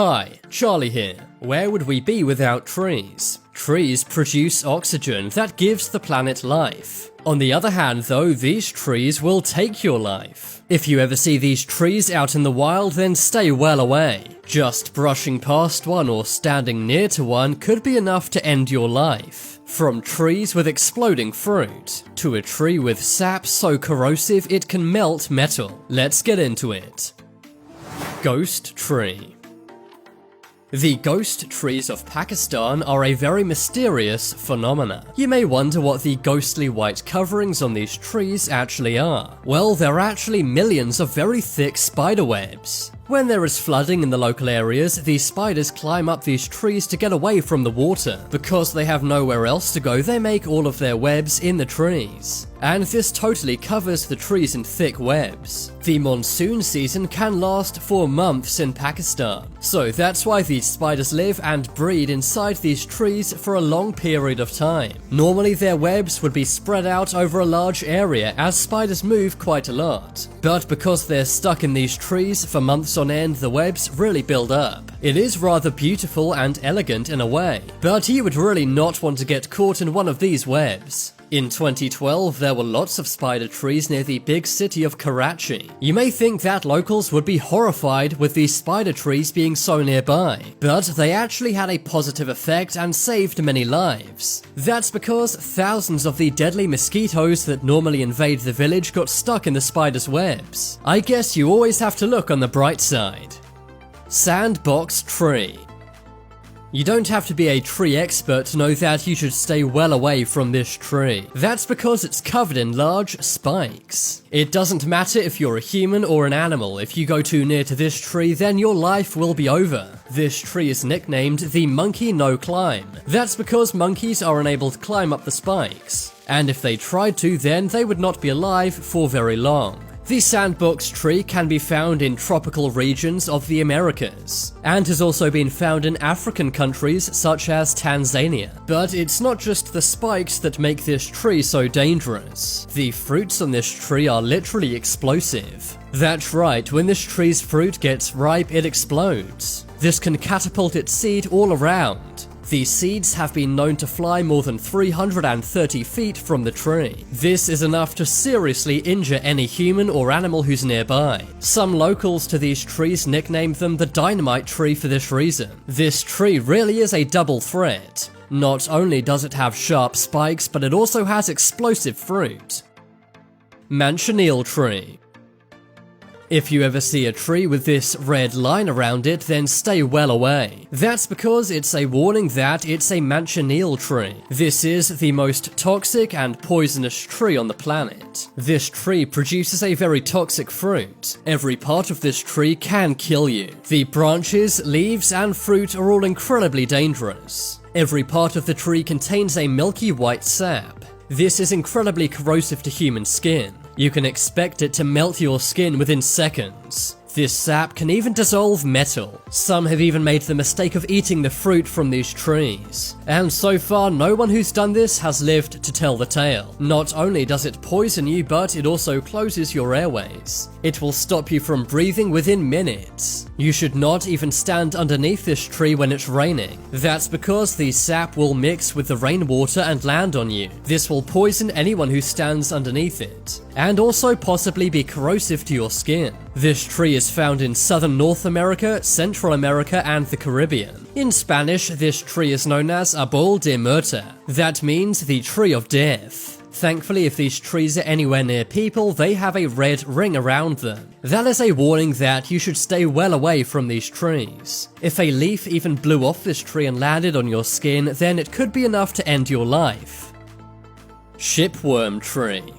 Hi, Charlie here. Where would we be without trees? Trees produce oxygen that gives the planet life. On the other hand though, these trees will take your life. If you ever see these trees out in the wild, then stay well away. Just brushing past one or standing near to one could be enough to end your life. From trees with exploding fruit, to a tree with sap so corrosive it can melt metal. Let's get into it. Ghost tree. The ghost trees of Pakistan are a very mysterious phenomena. You may wonder what the ghostly white coverings on these trees actually are. Well, they're actually millions of very thick spider webs. When there is flooding in the local areas, these spiders climb up these trees to get away from the water. Because they have nowhere else to go, they make all of their webs in the trees. And this totally covers the trees in thick webs. The monsoon season can last for months in Pakistan. So that's why these spiders live and breed inside these trees for a long period of time. Normally their webs would be spread out over a large area as spiders move quite a lot. But because they're stuck in these trees for months on end, the webs really build up. It is rather beautiful and elegant in a way, but you would really not want to get caught in one of these webs. In 2012, there were lots of spider trees near the big city of Karachi. You may think that locals would be horrified with these spider trees being so nearby, but they actually had a positive effect and saved many lives. That's because thousands of the deadly mosquitoes that normally invade the village got stuck in the spiders' webs. I guess you always have to look on the bright side. Sandbox tree. You don't have to be a tree expert to know that you should stay well away from this tree. That's because it's covered in large spikes. It doesn't matter if you're a human or an animal, if you go too near to this tree, then your life will be over. This tree is nicknamed the monkey no climb. That's because monkeys are unable to climb up the spikes. And if they tried to, then they would not be alive for very long. The sandbox tree can be found in tropical regions of the Americas, and has also been found in African countries such as Tanzania. But it's not just the spikes that make this tree so dangerous. The fruits on this tree are literally explosive. That's right, when this tree's fruit gets ripe, it explodes. This can catapult its seed all around. These seeds have been known to fly more than 330 feet from the tree. This is enough to seriously injure any human or animal who's nearby. Some locals to these trees nicknamed them the dynamite tree for this reason. This tree really is a double threat. Not only does it have sharp spikes, but it also has explosive fruit. Manchineel tree. If you ever see a tree with this red line around it, then stay well away. That's because it's a warning that it's a manchineel tree. This is the most toxic and poisonous tree on the planet. This tree produces a very toxic fruit. Every part of this tree can kill you. The branches, leaves, and fruit are all incredibly dangerous. Every part of the tree contains a milky white sap. This is incredibly corrosive to human skin. You can expect it to melt your skin within seconds. This sap can even dissolve metal. Some have even made the mistake of eating the fruit from these trees. And so far, no one who's done this has lived to tell the tale. Not only does it poison you, but it also closes your airways. It will stop you from breathing within minutes. You should not even stand underneath this tree when it's raining. That's because the sap will mix with the rainwater and land on you. This will poison anyone who stands underneath it, and also possibly be corrosive to your skin. This tree is found in southern North America, Central America, and the Caribbean. In Spanish, this tree is known as Árbol de Muerte. That means the tree of death. Thankfully, if these trees are anywhere near people, they have a red ring around them. That is a warning that you should stay well away from these trees. If a leaf even blew off this tree and landed on your skin, then it could be enough to end your life. Shipworm tree.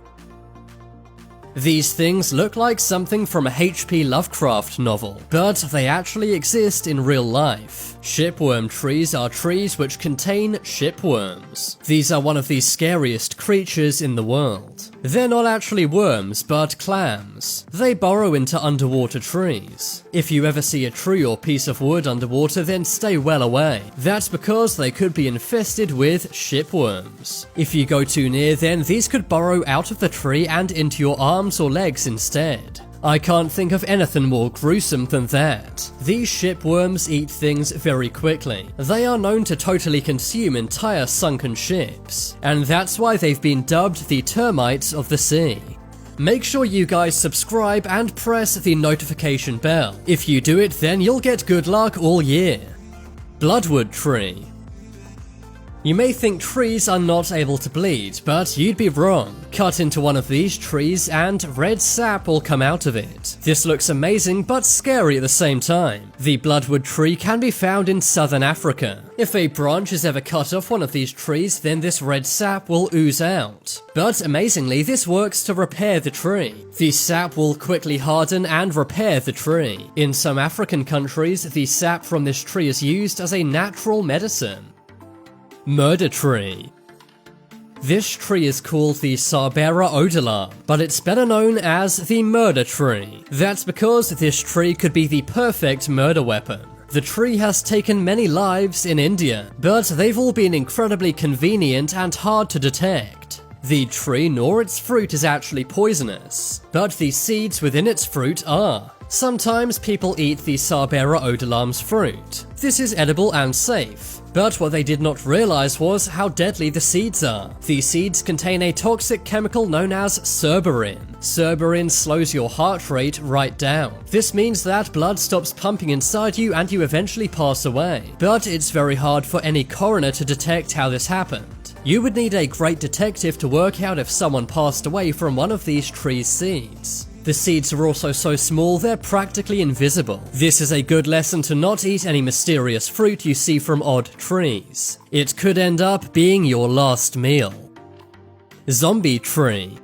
These things look like something from a H.P. Lovecraft novel, but they actually exist in real life. Shipworm trees are trees which contain shipworms. These are one of the scariest creatures in the world. They're not actually worms, but clams. They burrow into underwater trees. If you ever see a tree or piece of wood underwater, then stay well away. That's because they could be infested with shipworms. If you go too near, then these could burrow out of the tree and into your arms or legs instead. I can't think of anything more gruesome than that. These shipworms eat things very quickly. They are known to totally consume entire sunken ships, and that's why they've been dubbed the termites of the sea. Make sure you guys subscribe and press the notification bell. If you do it, then you'll get good luck all year. Bloodwood tree. You may think trees are not able to bleed, but you'd be wrong. Cut into one of these trees and red sap will come out of it. This looks amazing but scary at the same time. The bloodwood tree can be found in southern Africa. If a branch is ever cut off one of these trees, then this red sap will ooze out. But amazingly, this works to repair the tree. The sap will quickly harden and repair the tree. In some African countries, the sap from this tree is used as a natural medicine. Murder tree. This tree is called the Cybera odolar, but it's better known as the murder tree. That's because this tree could be the perfect murder weapon. The tree has taken many lives in India, but they've all been incredibly convenient and hard to detect. The tree nor its fruit is actually poisonous, but the seeds within its fruit are. Sometimes people eat the Cybera odolar's fruit. This is edible and safe. But what they did not realize was how deadly the seeds are. The seeds contain a toxic chemical known as cerberin. Cerberin slows your heart rate right down. This means that blood stops pumping inside you and you eventually pass away. But it's very hard for any coroner to detect how this happened. You would need a great detective to work out if someone passed away from one of these trees' seeds. The seeds are also so small they're practically invisible. This is a good lesson to not eat any mysterious fruit you see from odd trees. It could end up being your last meal. Zombie tree.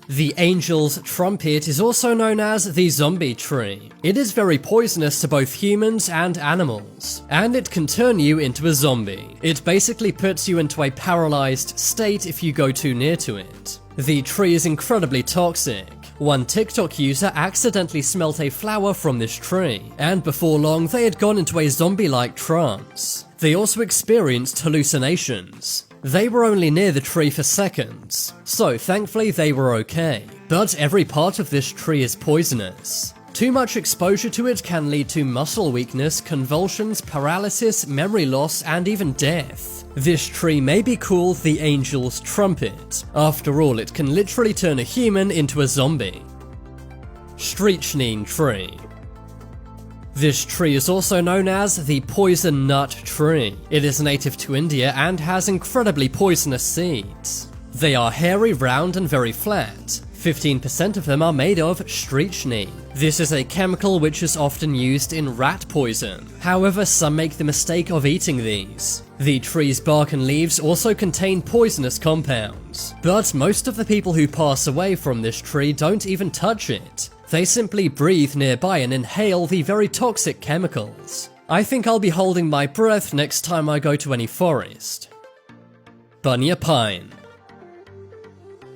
The angel's trumpet is also known as the zombie tree. It is very poisonous to both humans and animals, and it can turn you into a zombie. It basically puts you into a paralyzed state if you go too near to it. The tree is incredibly toxic. One TikTok user accidentally smelt a flower from this tree, and before long they had gone into a zombie-like trance. They also experienced hallucinations. They were only near the tree for seconds, so thankfully they were okay. But every part of this tree is poisonous. Too much exposure to it can lead to muscle weakness, convulsions, paralysis, memory loss, and even death. This tree may be called the angel's trumpet. After all, it can literally turn a human into a zombie. Strychnine tree. This tree is also known as the poison nut tree. It is native to India and has incredibly poisonous seeds. They are hairy, round, and very flat. 15% of them are made of strychnine. This is a chemical which is often used in rat poison. However, some make the mistake of eating these. The tree's bark and leaves also contain poisonous compounds. But most of the people who pass away from this tree don't even touch it. They simply breathe nearby and inhale the very toxic chemicals. I think I'll be holding my breath next time I go to any forest. Bunya pine.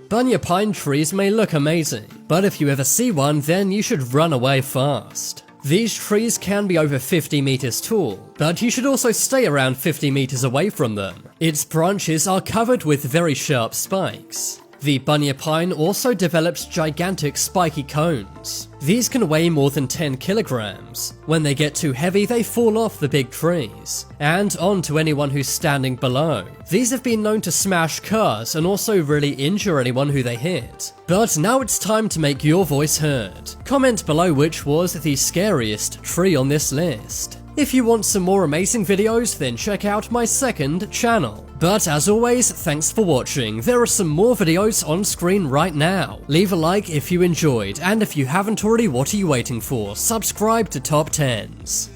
Bunya pine trees may look amazing, but if you ever see one, then you should run away fast. These trees can be over 50 meters tall, but you should also stay around 50 meters away from them. Its branches are covered with very sharp spikes. The bunya pine also develops gigantic spiky cones. These can weigh more than 10 kilograms. When they get too heavy, they fall off the big trees, and onto anyone who's standing below. These have been known to smash cars and also really injure anyone who they hit. But now it's time to make your voice heard. Comment below which was the scariest tree on this list. If you want some more amazing videos, then check out my second channel. But as always, thanks for watching. There are some more videos on screen right now. Leave a like if you enjoyed, and if you haven't already, what are you waiting for? Subscribe to Top 10s.